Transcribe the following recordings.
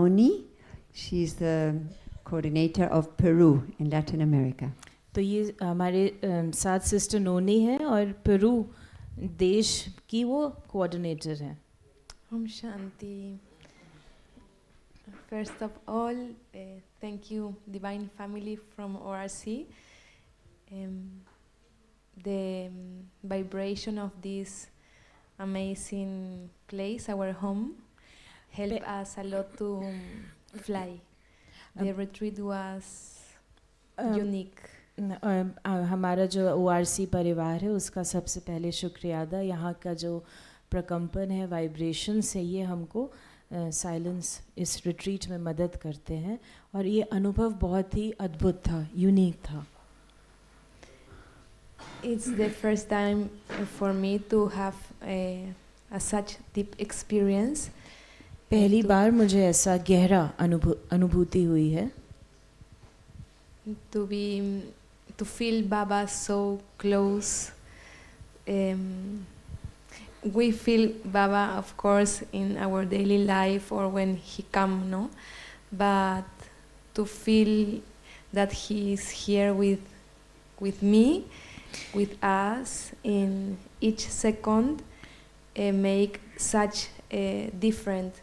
Noni. She's the coordinator of Peru in Latin America. तो ये हमारे साथ सिस्टर नोनी है और पेरू देश की वो कोऑर्डिनेटर हैं. Om Shanti. First of all, thank you, Divine Family from ORC. The vibration of this amazing place, our home, helped us a lot to fly. The retreat was unique. हमारा जो ORC परिवार है उसका सबसे पहले शुक्रिया अदा. यहाँ का जो प्रकम्पन है, वाइब्रेशन से ये हमको साइलेंस इस रिट्रीट में मदद करते हैं और ये अनुभव बहुत ही अद्भुत था, यूनिक था. It's the first time for me to have a such deep experience. पहली बार मुझे ऐसा गहरा अनुभूति हुई है. To feel Baba so close. We feel Baba, of course, in our daily life or when he comes, no? But to feel that he is here with me, with us, in each second, make such a difference.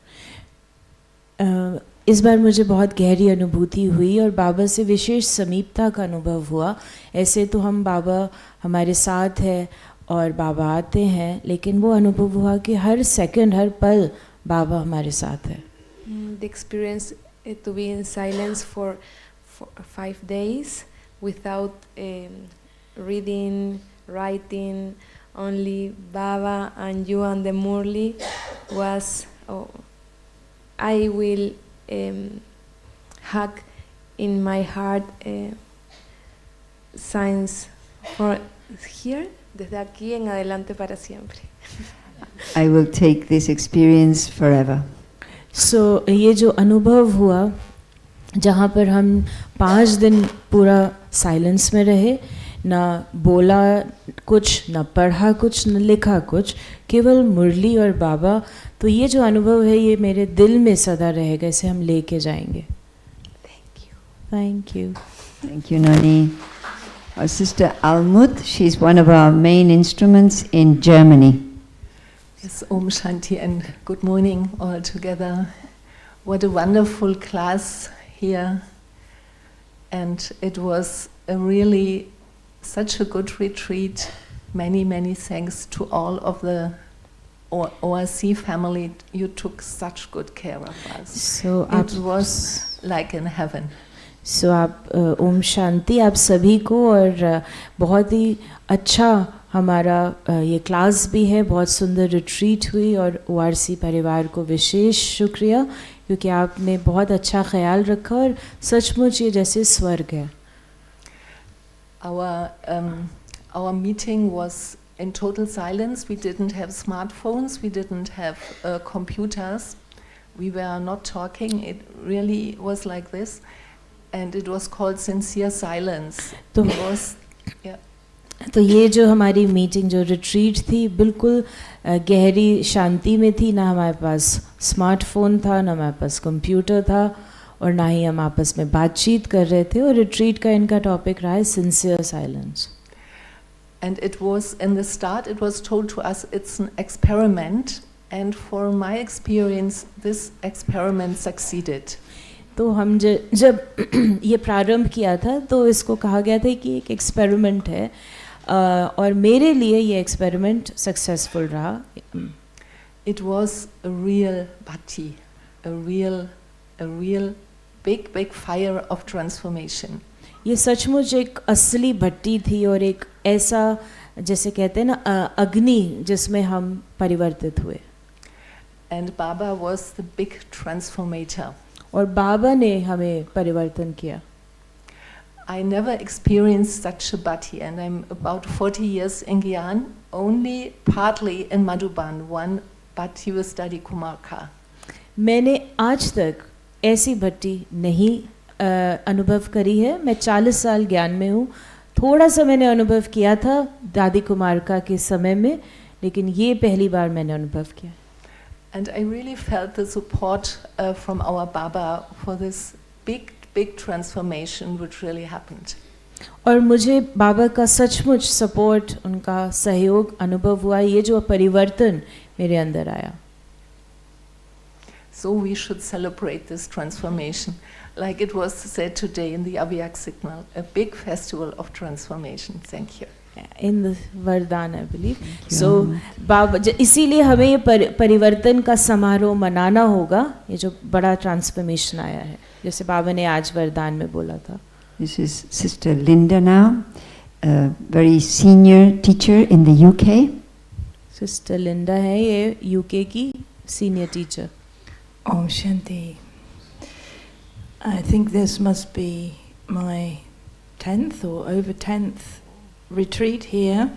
इस बार मुझे बहुत गहरी अनुभूति हुई और बाबा से विशेष समीपता का अनुभव हुआ. ऐसे तो हम बाबा हमारे साथ है और बाबा आते हैं, लेकिन वो अनुभव हुआ कि हर सेकंड, हर पल बाबा हमारे साथ है. The experience to be in silence for 5 days without reading, writing, only Baba and you and the Murli was, I will hug in my heart signs for here, desde aquí en adelante para siempre. I will take this experience forever. So ये जो अनुभव हुआ जहाँ पर हम 5 दिन पूरा silence में रहे, ना बोला कुछ, ना पढ़ा कुछ, ना लिखा कुछ, केवल मुरली और बाबा. तो ये जो अनुभव है ये मेरे दिल में सदा रहेगा, इसे हम लेके जाएंगे. Thank you. Thank you, Noni. Our sister Almut, she's one of our main instruments in Germany. Yes, Om Shanti and good morning all together. What a wonderful class here. And it was a really such a good retreat. Many, many thanks to all of the ORC family. You took such good care of us. So it was like in heaven. So आप ओम शांति आप सभी को, और बहुत ही अच्छा हमारा ये class भी है, बहुत सुंदर रिट्रीट हुई, और ORC परिवार को विशेष शुक्रिया क्योंकि आपने बहुत अच्छा ख्याल रखा और सचमुच ये जैसे स्वर्ग है. Our meeting was in total silence. We didn't have smartphones, we didn't have computers, we were not talking. It really was like this. And it was called sincere silence. तो ये जो हमारी मीटिंग, जो रिट्रीट थी, बिल्कुल गहरी शांति में थी. ना हमारे पास स्मार्टफोन था, ना हमारे पास कंप्यूटर था, और ना ही हम आपस में बातचीत कर रहे थे. और रिट्रीट का इनका टॉपिक रहा है sincere silence. And it was in the start, it was told to us it's an experiment, and for my experience, this experiment succeeded. तो हम जब ये प्रारंभ किया था तो इसको कहा गया था कि एक एक्सपेरिमेंट है, और मेरे लिए ये एक्सपेरिमेंट सक्सेसफुल रहा. It was a real bhakti, a real big fire of transformation. ये सचमुच एक असली भट्टी थी और एक ऐसा जैसे कहते हैं ना अग्नि जिसमें हम परिवर्तित हुए. And Baba was the big transformator. और बाबा ने हमें परिवर्तन किया. I never experienced such a bhakti, and I'm about 40 years in Gyan, only partly in Madhuban, one bhakti with study Kumarka. मैंने आज तक ऐसी भट्टी नहीं अनुभव करी है. मैं 40 साल ज्ञान में हूँ. थोड़ा सा मैंने अनुभव किया था दादी कुमारका के समय में, लेकिन ये पहली बार मैंने अनुभव किया. And I really felt the support from our Baba for this big transformation which really happened. और मुझे बाबा का सचमुच सपोर्ट, उनका सहयोग अनुभव हुआ, ये जो परिवर्तन मेरे अंदर आया. So we should celebrate this transformation, like it was said today in the Avyak Signal, a big festival of transformation. Thank you. In the वरदान, I believe. So बाबा, इसीलिए हमें ये परिवर्तन का समारोह मनाना होगा, ये जो बड़ा ट्रांसफॉर्मेशन आया है, जैसे बाबा ने आज वरदान में बोला था. This is Sister Linda now, a very senior teacher in the UK. Sister Linda है ये यूके की senior teacher. Om Shanti. I think this must be my 10th or over 10th retreat here,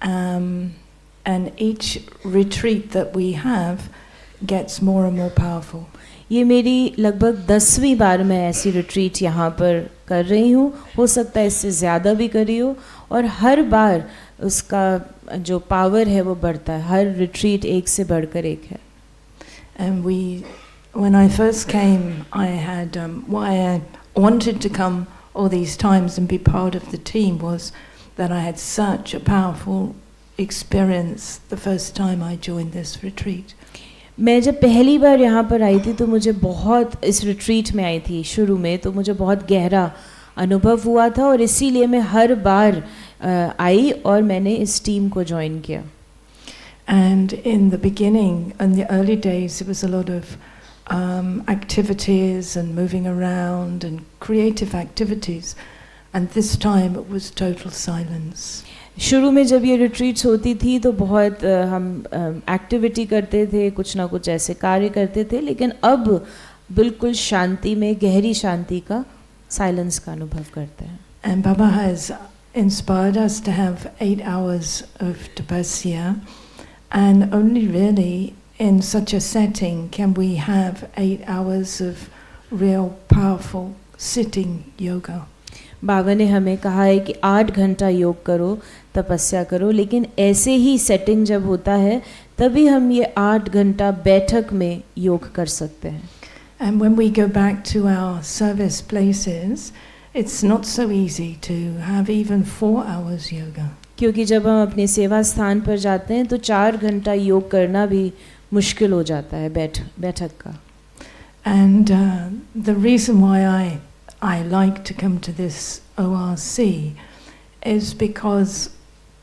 and each retreat that we have gets more and more powerful. ये मेरी लगभग 10वीं बार मैं ऐसी retreat यहाँ पर कर रही हूँ, हो सकता है इससे ज़्यादा भी करी हो, और हर बार उसका जो पावर है वो बढ़ता है, हर रिट्रीट एक से बढ़कर एक है. And when I first came, I had why I wanted to come all these times and be part of the team was that I had such a powerful experience the first time I joined this retreat. मैं जब पहली बार यहाँ पर आई थी तो मुझे बहुत, इस रिट्रीट में आई थी शुरू में, तो मुझे बहुत गहरा अनुभव हुआ था, और इसीलिए मैं हर बार आई और मैंने इस टीम को ज्वाइन किया. And in the beginning, in the early days, there was a lot of activities and moving around and creative activities, and this time it was total silence. शुरू में जब ये रिट्रीट्स होती थी तो बहुत हम एक्टिविटी करते थे, कुछ ना कुछ ऐसे कार्य करते थे, लेकिन अब बिल्कुल शांति में, गहरी शांति का, साइलेंस का अनुभव करते हैं. And Baba has inspired us to have 8 hours of tapasya, and only really in such a setting can we have 8 hours of real powerful sitting yoga. बाबा ने हमें कहा है कि 8 घंटा योग करो, तपस्या करो, लेकिन ऐसे ही सेटिंग जब होता है तभी हम ये 8 घंटा बैठक में योग कर सकते हैं. And when we go back to our service places, it's not so easy to have even 4 hours yoga. क्योंकि जब हम अपने सेवा स्थान पर जाते हैं तो 4 घंटा योग करना भी मुश्किल हो जाता है बैठक का. And the reason why I like to come to this ORC is because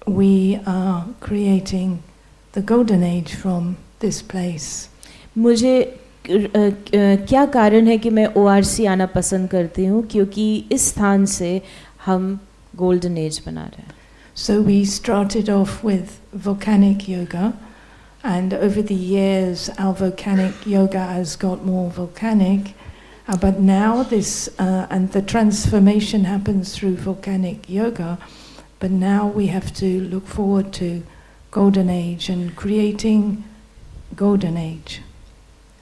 we are creating the golden age from this place. मुझे क्या कारण है कि मैं ORC आना पसंद करती हूँ, क्योंकि इस स्थान से हम गोल्डन एज बना रहे हैं. So we started off with volcanic yoga, and over the years our volcanic yoga has got more volcanic, but now this and the transformation happens through volcanic yoga, but now we have to look forward to golden age and creating golden age.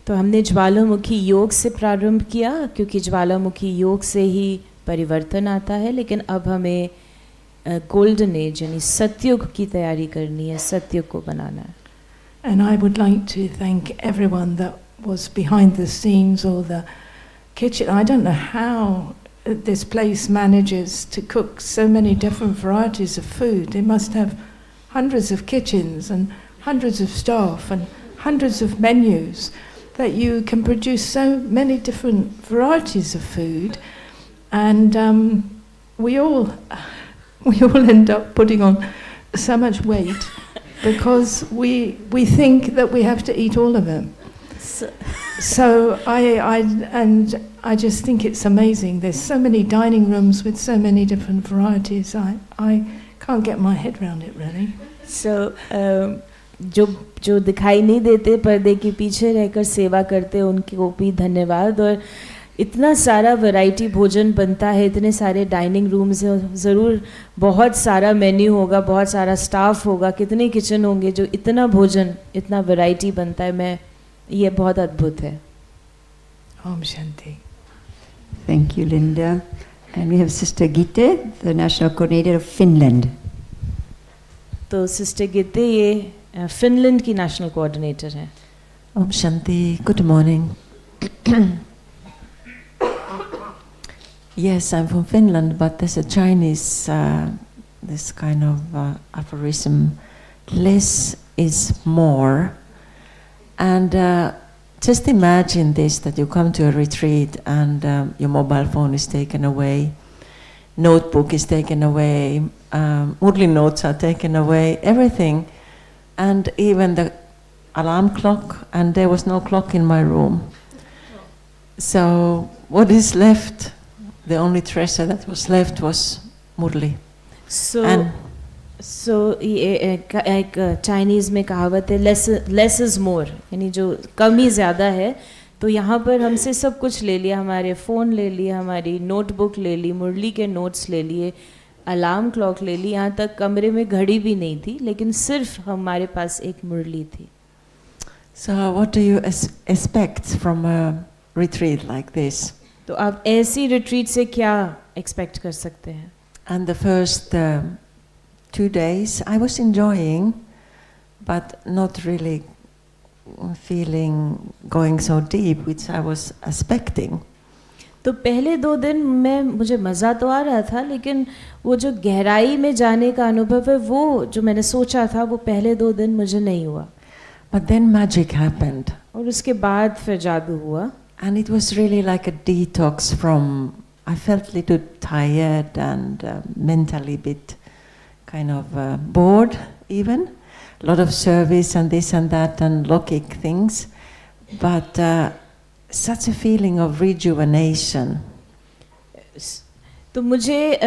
तो हमने ज्वालामुखी योग से प्रारंभ किया, क्योंकि ज्वालामुखी योग से ही परिवर्तन आता है, लेकिन अब हमें गोल्डन एज यानी सतयुग की तैयारी करनी है, सतयुग को बनाना है. And I would like to thank everyone that was behind the scenes or the kitchen. I don't know how this place manages to cook so many different varieties of food. They must have hundreds of kitchens and hundreds of staff and hundreds of menus that you can produce so many different varieties of food, and we all end up putting on so much weight because we think that we have to eat all of it. So I just think it's amazing. There's so many dining rooms with so many different varieties. I can't get my head around it really. So जो दिखाई नहीं देते, पर्दे के पीछे रहकर सेवा करते हैं, उनको भी धन्यवाद. और इतना सारा वैरायटी भोजन बनता है, इतने सारे डाइनिंग रूम्स हैं, ज़रूर बहुत सारा मेन्यू होगा, बहुत सारा स्टाफ होगा, कितने किचन होंगे जो इतना भोजन, इतना वैरायटी बनता है. ये बहुत अद्भुत है. Om Shanti. Thank you, Linda. And we have Sister Gitte, the National Coordinator of Finland. तो सिस्टर गीते ये फिनलैंड की नेशनल कोऑर्डिनेटर हैं. Om Shanti, good morning. Yes, I'm from Finland, but there's a Chinese, this kind of aphorism, less is more. And just imagine this, that you come to a retreat and your mobile phone is taken away, notebook is taken away, Murli notes are taken away, everything. And even the alarm clock, and there was no clock in my room. So what is left? The only treasure that was left was Murli. So ये एक Chinese में कहावत है less is more, यानी जो कमी ज़्यादा है. तो यहाँ पर हमसे सब कुछ ले लिया, हमारे फ़ोन ले लिया, हमारी नोटबुक ले ली, मुरली के नोट्स ले लिए, अलार्म क्लॉक ले ली, यहाँ तक कमरे में घड़ी भी नहीं थी, लेकिन सिर्फ हमारे पास एक मुरली थी. So what do you expect from a retreat like this? तो आप ऐसी रिट्रीट से क्या एक्सपेक्ट कर सकते हैं? And the first 2 days I was enjoying, but not really feeling going so deep, which I was expecting. तो पहले 2 दिन मुझे मज़ा तो आ रहा था, लेकिन वो जो गहराई में जाने का अनुभव है, वो जो मैंने सोचा था, वो पहले 2 दिन मुझे नहीं हुआ. But then magic happened. और उसके बाद फिर जादू हुआ. And it was really like a detox from, I felt a little tired and mentally a bit kind of bored even. A lot of service and this and that and logic things. But such a feeling of rejuvenation. तो मुझे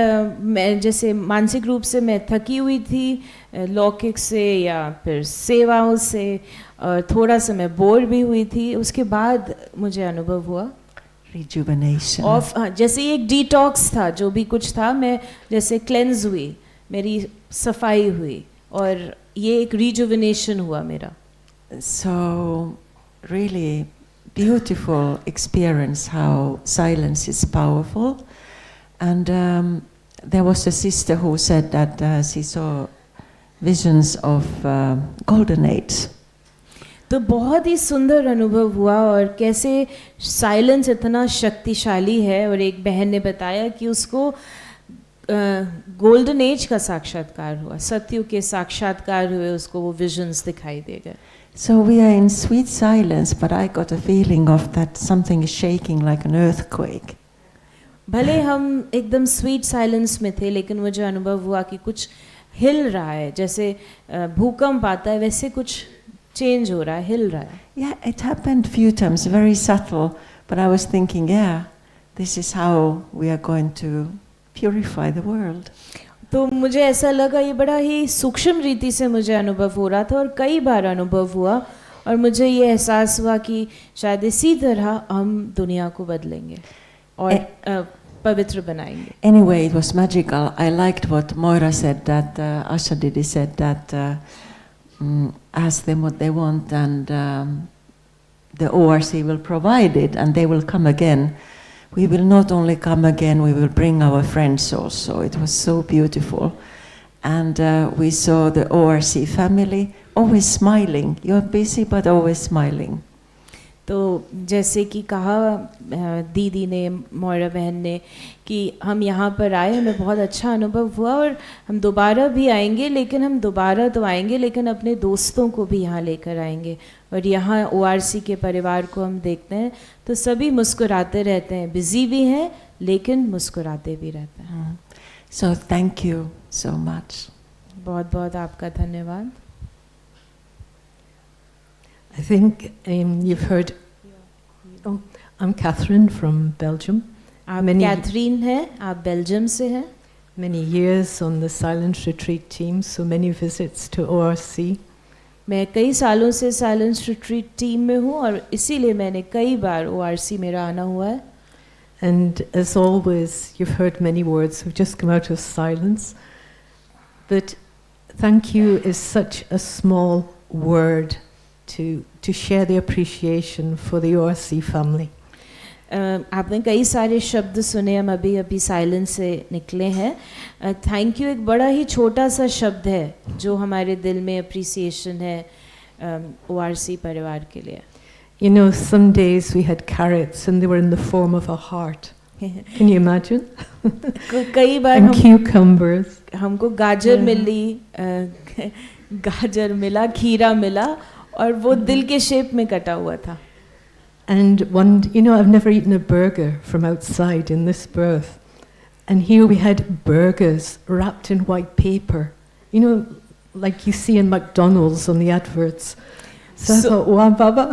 मैं जैसे मानसिक रूप से मैं थकी हुई थी लौकिक से या फिर सेवाओं से, और थोड़ा सा मैं बोर भी हुई थी. उसके बाद मुझे अनुभव हुआ rejuvenation ऑफ, जैसे एक डिटॉक्स था, जो भी कुछ था, मैं जैसे क्लेंज हुई, मेरी सफाई हुई, और ये एक रिजुविनेशन हुआ मेरा. So really beautiful experience how silence is powerful. And there was a sister who said that she saw visions of golden age. तो बहुत ही सुंदर अनुभव हुआ, और कैसे साइलेंस इतना शक्तिशाली है. और एक बहन ने बताया कि उसको गोल्डन एज का साक्षात्कार हुआ, सतयुग के साक्षात्कार हुए, उसको वो विजन्स दिखाई दे गए. So we are in sweet silence, but I got a feeling of that something is shaking like an earthquake. भले हम एकदम स्वीट साइलेंस में थे, लेकिन मुझे अनुभव हुआ कि कुछ हिल रहा है, जैसे भूकंप आता है वैसे कुछ चेंज हो रहा है, हिल रहा है. Yeah, it happened few times, very subtle, but I was thinking, yeah, this is how we are going to purify the world. तो मुझे ऐसा लगा ये बड़ा ही सूक्ष्म रीति से मुझे अनुभव हो रहा था, और कई बार अनुभव हुआ, और मुझे ये एहसास हुआ कि शायद इसी तरह हम दुनिया को बदलेंगे और पवित्र बनाएंगे. Anyway, it was magical. I liked what Moira said, that Asha Didi said that ask them what they want, and the ORC will provide it, and they will come again. We will not only come again, we will bring our friends also. It was so beautiful. And we saw the ORC family always smiling. You're busy, but always smiling. तो जैसे कि कहा दीदी ने, मोरा बहन ने, कि हम यहाँ पर आए, हमें बहुत अच्छा अनुभव हुआ, और हम दोबारा भी आएंगे, लेकिन हम दोबारा तो आएंगे, लेकिन अपने दोस्तों को भी यहाँ लेकर आएंगे. और यहाँ ORC के परिवार को हम देखते हैं तो सभी मुस्कुराते रहते हैं, बिजी भी हैं लेकिन मुस्कुराते भी रहते हैं. So thank you so much. बहुत बहुत आपका धन्यवाद. I think you've heard. Oh, I'm Catherine from Belgium. आप कैथरीन हैं, आप बेल्जियम से हैं. Many years on the Silence Retreat team, so many visits to ORC. मैं कई सालों से साइलेंस रिट्रीट टीम में हूँ, और इसीलिए मैंने कई बार ORC मेरा आना हुआ है. And as always, you've heard many words have just come out of silence. But thank you is such a small word to share the appreciation for the ORC family. आपने कई सारे शब्द सुने, हम अभी साइलेंस से निकले हैं. थैंक यू एक बड़ा ही छोटा सा शब्द है जो हमारे दिल में अप्रिसिएशन है ORC परिवार के लिए. You know, some days we had carrots and they were in the form of a heart. Can you imagine? कई बार And cucumbers. हमको गाजर मिली, गाजर मिला, खीरा मिला और वो दिल के शेप में कटा हुआ था. And one, you know, I've never eaten a burger from outside in this birth. And here we had burgers wrapped in white paper. You know, like you see in McDonald's on the adverts. So I thought, wow, Baba.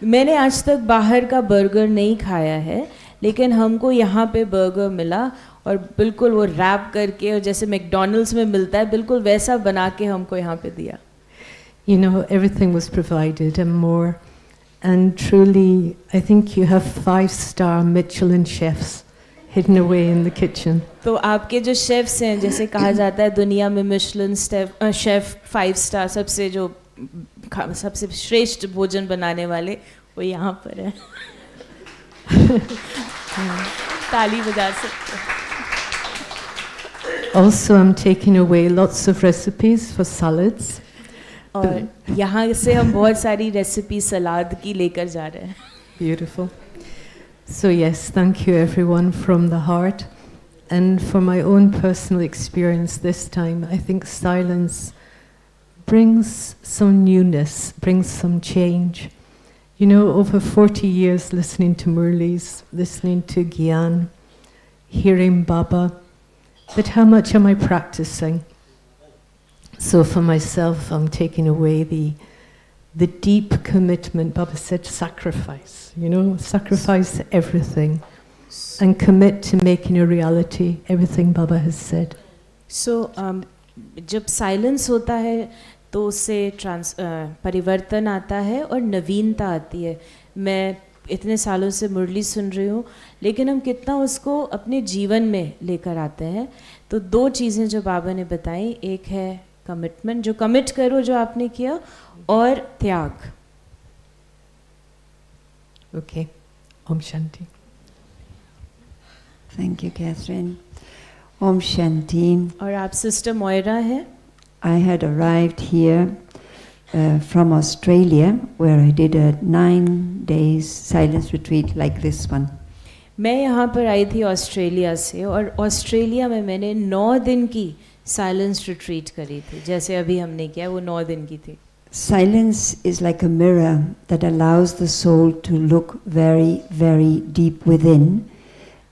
मैंने आज तक बाहर का burger नहीं खाया है, लेकिन हमको यहाँ पे बर्गर मिला और बिल्कुल वो रैप करके और जैसे मैकडॉनल्ड्स में मिलता है बिल्कुल वैसा बना के हमको यहाँ पे दिया. You know, everything was provided and more. And truly, I think you have 5-star Michelin chefs hidden away in the kitchen. तो आपके जो शेफ्स हैं, जैसे कहा जाता है दुनिया में मिशेलिन शेफ 5 स्टार सबसे श्रेष्ठ भोजन बनाने वाले, वो यहाँ पर है. ताली बजा सकते हैं. Also, I'm taking away lots of recipes for salads. और यहाँ से हम बहुत सारी रेसिपी सलाद की लेकर जा रहे हैं. Beautiful. So yes, thank you everyone from the heart. And for my own personal experience this time, I think silence brings some newness, brings some change. You know, over 40 years listening to Murlis, listening to Gyan, hearing Baba, but how much am I practicing? So for myself, I'm taking away the deep commitment. Baba said sacrifice, you know, sacrifice everything and commit to making a reality everything Baba has said. So, जब silence होता है तो उससे परिवर्तन आता है और नवीनता आती है. मैं इतने सालों से मुरली सुन रही हूँ, लेकिन हम कितना उसको अपने जीवन में लेकर आते हैं. तो 2 चीज़ें जो बाबा ने बताई, एक है कमिटमेंट, जो कमिट करो जो आपने किया, और त्याग. Okay. Om Shanti. Thank you, Catherine. Om Shanti. और आप सिस्टर मोयरा है. I had arrived here from Australia, where I did a 9 days silence retreat like this one. मैं यहाँ पर आई थी ऑस्ट्रेलिया से, और ऑस्ट्रेलिया में मैंने 9 दिन की साइलेंस रिट्रीट करी थी, जैसे अभी हमने किया वो 9 दिन की थी. Silence is like a mirror that allows the soul to look very, very deep within,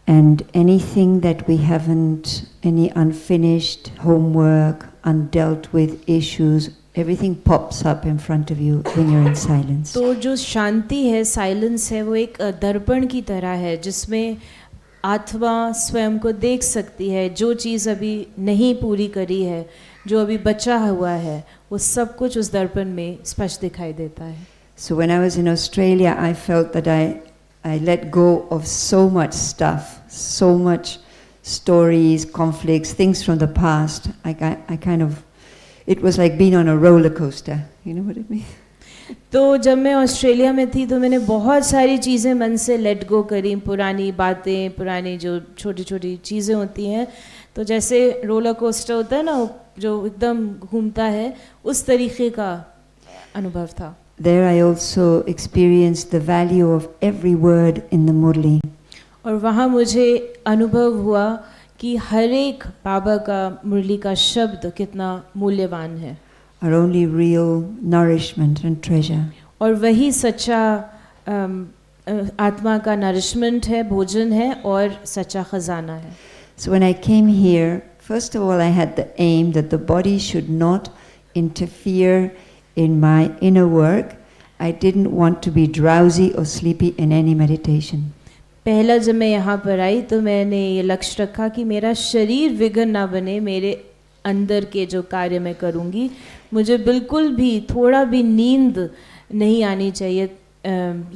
and anything that we haven't, any unfinished homework, undealt with issues, everything pops up in front of you when you're in silence. तो जो शांति है, silence है, वो एक दर्पण की तरह है जिसमें आत्मा स्वयं को देख सकती है. जो चीज़ अभी नहीं पूरी करी है, जो अभी बचा हुआ है, वो सब कुछ उस दर्पण में स्पष्ट दिखाई देता है. So when I was in Australia, I felt that I let go of so much stuff, so much stories, conflicts, things from the past. I kind of, it was like being on a roller coaster. You know what I mean? तो जब मैं Australia में थी तो मैंने बहुत सारी चीज़ें मन से लेट गो करी, पुरानी बातें, पुरानी जो छोटी छोटी चीज़ें होती हैं. तो जैसे रोलर कोस्टर होता है ना, जो एकदम घूमता है, उस तरीके का अनुभव था. There I also experienced the value of every word in the Murli. और वहाँ मुझे अनुभव हुआ कि हर एक बाबा का मुरली का शब्द कितना मूल्यवान है. Are only real nourishment and treasure. और वही सच्चा आत्मा का नरिशमेंट है, भोजन है और सच्चा खजाना है. So when I came here, first of all I had the aim that the body should not interfere in my inner work. I didn't want to be drowsy or sleepy in any meditation. पहला जब मैं यहाँ पर आई तो मैंने ये लक्ष्य रखा कि मेरा शरीर विघ्न ना बने मेरे अंदर के जो कार्य मैं करूँगी. मुझे बिल्कुल भी थोड़ा भी नींद नहीं आनी चाहिए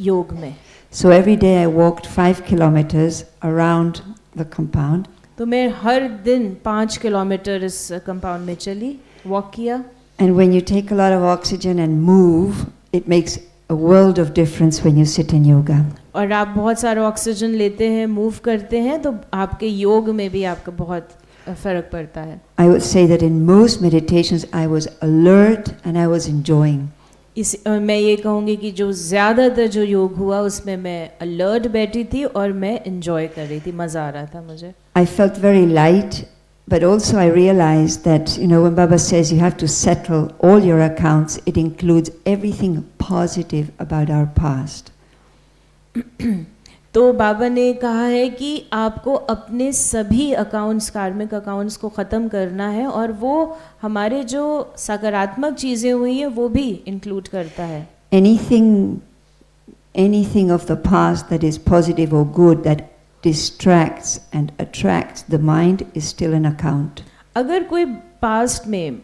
योग में. So every day I walked 5 kilometers around the compound. तो मैं हर दिन 5 किलोमीटर इस कंपाउंड में चली, वॉक किया. And when you take a lot of oxygen and move, it makes a world of difference when you sit in yoga. और आप बहुत सारा ऑक्सीजन लेते हैं, मूव करते हैं, तो आपके योग में भी आपका बहुत फर्क पड़ता है. I would say that in most meditations I was alert and I was enjoying. मैं ये कहूँगी कि जो ज़्यादातर जो योग हुआ उसमें मैं अलर्ट बैठी थी और मैं enjoy कर रही थी, मज़ा आ रहा था मुझे. I felt very light, but also I realized that, you know, when Baba says you have to settle all your accounts, it includes everything positive about our past. तो बाबा ने कहा है कि आपको अपने सभी अकाउंट्स, कार्मिक अकाउंट्स को ख़त्म करना है और वो हमारे जो सकारात्मक चीज़ें हुई हैं वो भी इंक्लूड करता है. Anything of the past that is positive or good that distracts and attracts the mind is still an account. अगर कोई पास्ट में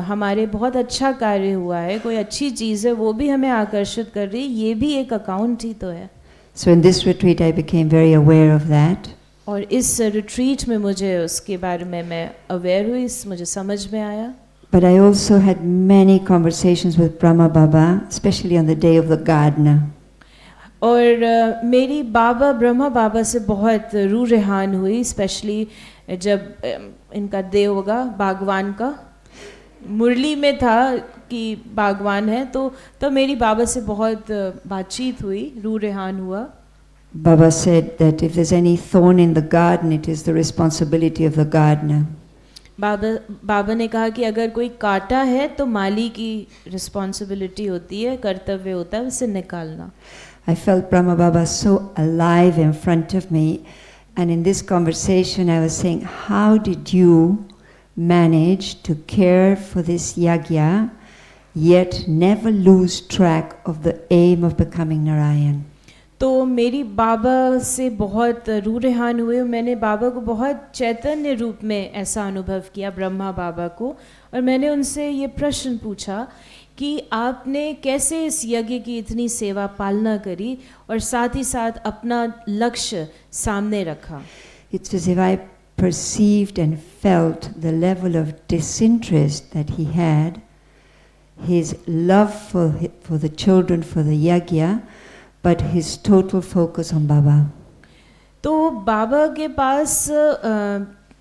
हमारे बहुत अच्छा कार्य हुआ है, कोई अच्छी चीज़ है, वो भी हमें आकर्षित कर रही है, ये भी एक अकाउंट ही तो है. So in this retreat I became very aware of that. और इस रिट्रीट में मुझे उसके बारे में मैं अवेयर हुई, मुझे समझ में आया. But I also had many conversations with Brahma Baba, especially on the day of the Gardna. और मेरी बाबा ब्रह्मा बाबा से बहुत रूह रेहान हुई, स्पेशली जब इनका डे होगा बागवान का. मुरली में था कि बागवान है, तो तब मेरी बाबा से बहुत बातचीत हुई, रूह रेहान हुआ. Baba said that if there's any thorn in the garden, it is the responsibility of the gardener. बाबा ने कहा कि अगर कोई कांटा है तो माली की रिस्पॉन्सिबिलिटी होती है, कर्तव्य होता है उसे निकालना. I felt Brahma Baba so alive in front of me, and in this conversation I was saying, how did you manage to care for this yagya yet never lose track of the aim of becoming Narayan? तो मेरी बाबा से बहुत रूह रेहान हुए. मैंने बाबा को बहुत चैतन्य रूप में ऐसा अनुभव किया, ब्रह्मा बाबा को, और मैंने उनसे ये प्रश्न पूछा कि आपने कैसे इस यज्ञ की इतनी सेवा पालना करी और साथ ही साथ अपना लक्ष्य सामने रखा. It's as if I perceived and felt the level of disinterest that he had, his love for the children, for the yagya, but his total focus on Baba. तो बाबा के पास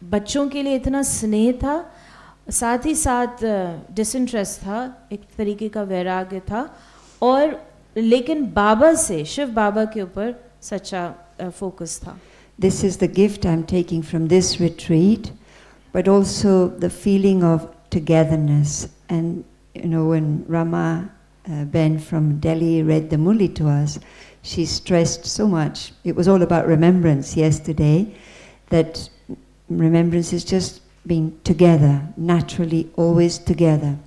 बच्चों के लिए इतना स्नेह था, साथ ही साथ डिसइंटरेस्ट था, एक तरीके का वैराग्य था, और लेकिन बाबा से, शिव बाबा के ऊपर सच्चा फोकस था. This is the gift I'm taking from this retreat, but also the feeling of togetherness. And you know, when Rama Ben from Delhi read the Muli to us, she stressed so much. It was all about remembrance yesterday, that remembrance is just being together, naturally, always together.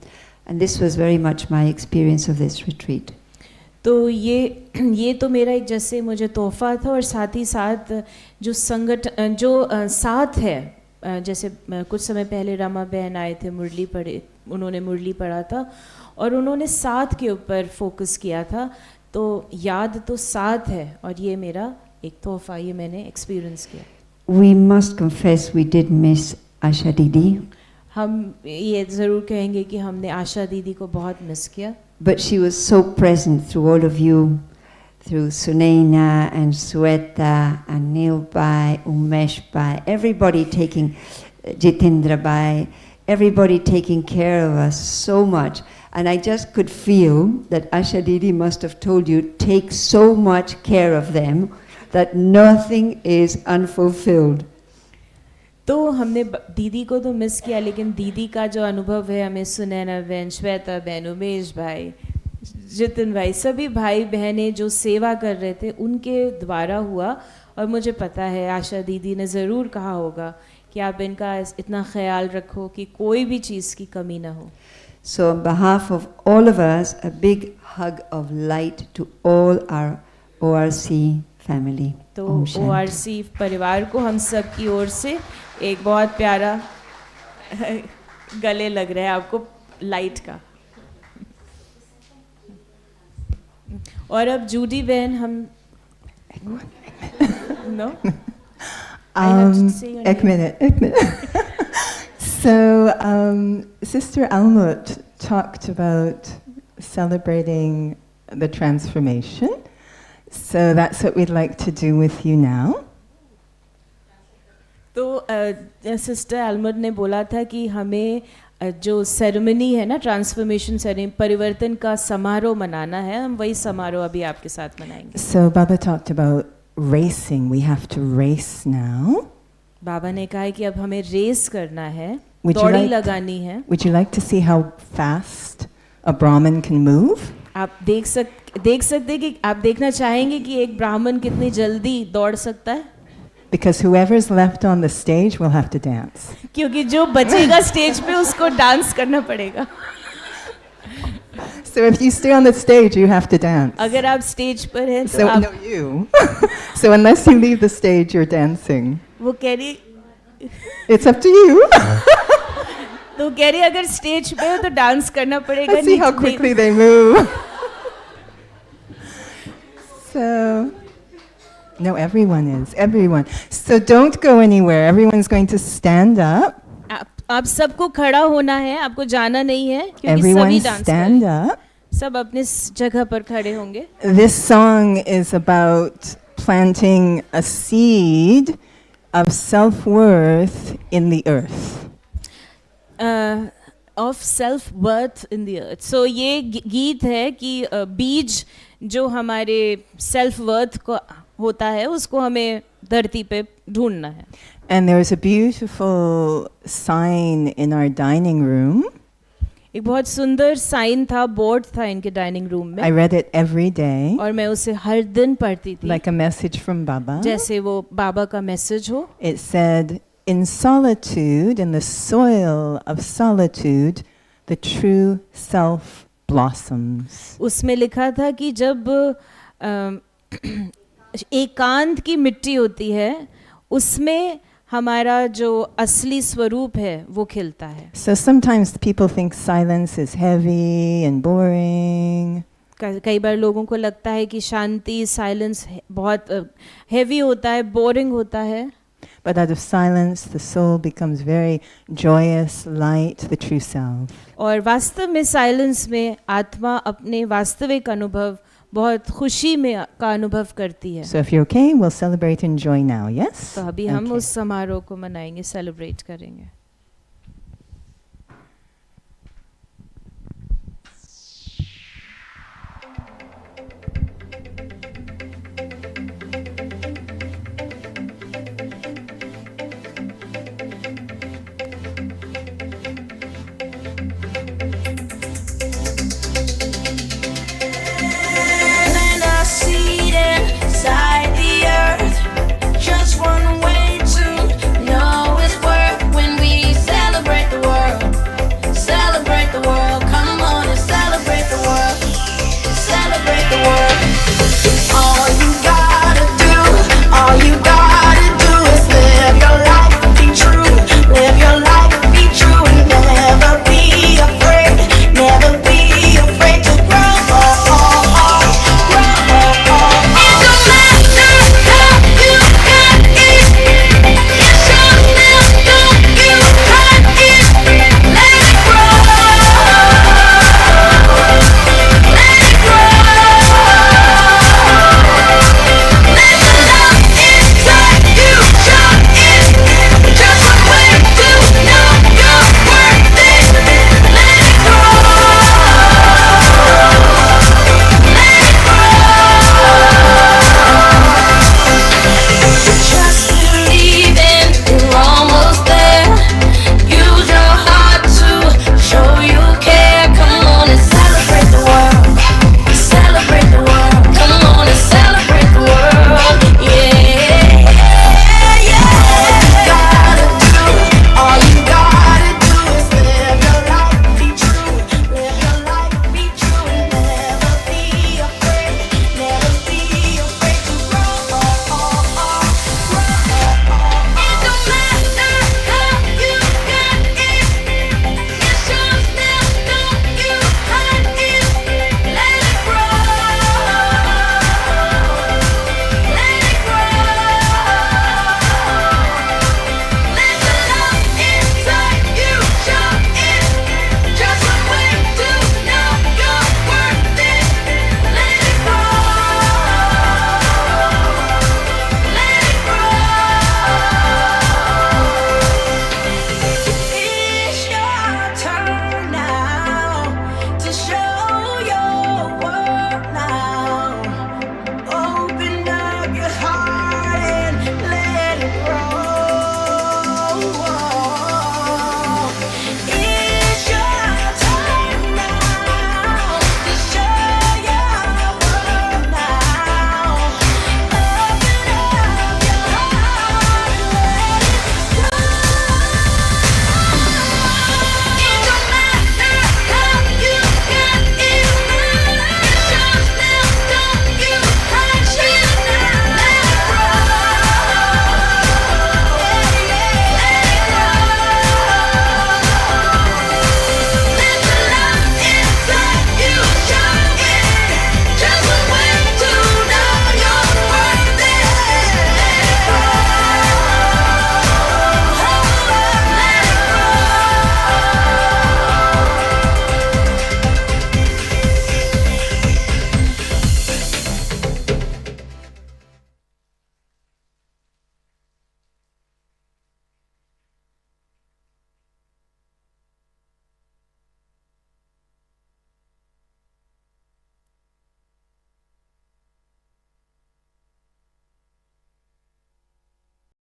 And this was very much my experience of this retreat. तो ये तो मेरा एक जैसे मुझे तोहफा था, और साथ ही साथ जो संगठन जो साथ है, जैसे कुछ समय पहले रमा बहन आए थे, मुरली पढ़े, उन्होंने मुरली पढ़ा था और उन्होंने साथ के ऊपर फोकस किया था. तो याद तो साथ है, और ये मेरा एक तोहफा, ये मैंने एक्सपीरियंस किया. We must confess we did miss Asha Didi. हम ये ज़रूर कहेंगे कि हमने आशा दीदी को बहुत मिस किया. But she was so present through all of you, through Sunaina and Sweta and Neil Bai, Umesh Bai, everybody taking, Jitendra Bai, everybody taking care of us so much. And I just could feel that Asha Didi must have told you, take so much care of them that nothing is unfulfilled. तो हमने दीदी को तो miss किया, लेकिन दीदी का जो अनुभव है, हमें सुनैना बहन, श्वेता बहन, उमेश भाई, जितिन भाई, सभी भाई बहनें जो सेवा कर रहे थे उनके द्वारा हुआ. और मुझे पता है आशा दीदी ने ज़रूर कहा होगा कि आप इनका इतना ख्याल रखो कि कोई भी चीज़ की कमी ना हो. So on behalf of all of us, a big hug of light to all our ORC family. तो Om Shanti. ORC परिवार को हम सब की ओर से एक बहुत प्यारा गले लग रहा है आपको लाइट का. और अब जूडी बहन हम नो एक minute. So Sister Almut talked about celebrating the transformation. So that's what we'd like to do with you now. तो सिस्टर अलमद ने बोला था कि हमें जो सेरेमनी है ना, ट्रांसफॉर्मेशन सेरेमनी, परिवर्तन का समारोह मनाना है, हम वही समारोह अभी आपके साथ मनाएंगे। So Baba talked about racing. We have to race now. बाबा ने कहा है कि अब हमें रेस करना है, Would you दौड़ी like- लगानी है। Would you like to see how fast a Brahmin can move? आप देख सकते कि आप देखना चाहेंगे कि एक ब्राह्मण कितनी जल्दी दौड़ सकता है, Because whoever's left on the stage will have to dance. क्योंकि जो बचेगा स्टेज पे उसको डांस करना पड़ेगा। So if you stay on the stage, you have to dance. अगर आप स्टेज पर हैं तो So आप, no, you. So unless you leave the stage, you're dancing. वो कह रही It's up to you. तो कह रही अगर स्टेज पे हो तो डांस करना पड़ेगा। Let's see how नहीं- quickly they move. So, no, everyone is. Everyone. So don't go anywhere. Everyone's going to stand up. आप सबको खड़ा होना है, आपको जाना नहीं है, क्योंकि Everyone सभी डांस stand करें। up. सब अपने जगह पर खड़े होंगे। This song is about planting a seed of self-worth in the earth. Of self worth in the earth. So ये गीत है कि बीज जो हमारे सेल्फ वर्थ को होता है उसको हमें धरती पे ढूंढना है। And there is a beautiful sign in our dining room. एक बहुत सुंदर साइन था, बोर्ड था इनके डाइनिंग रूम I में, read it every day, और मैं उसे हर दिन पढ़ती थी, like a message from Baba. जैसे वो बाबा का मैसेज हो। It said, in solitude, in the soil of solitude, the true self blossoms. उसमें लिखा था कि जब एकांत की मिट्टी होती है उसमें हमारा जो असली स्वरूप है वो खिलता है। So sometimes people think silence is heavy and boring. कई बार लोगों को लगता है कि शांति, साइलेंस बहुत हेवी होता है, बोरिंग होता है, But out of silence, the soul becomes very joyous, light, the true self. और वास्तव में साइलेंस में आत्मा अपने वास्तविक अनुभव, बहुत खुशी में का अनुभव करती है। So if you're okay, we'll celebrate and joy now, yes? तो अभी हम Okay. उस समारोह को मनाएंगे, सेलिब्रेट करेंगे।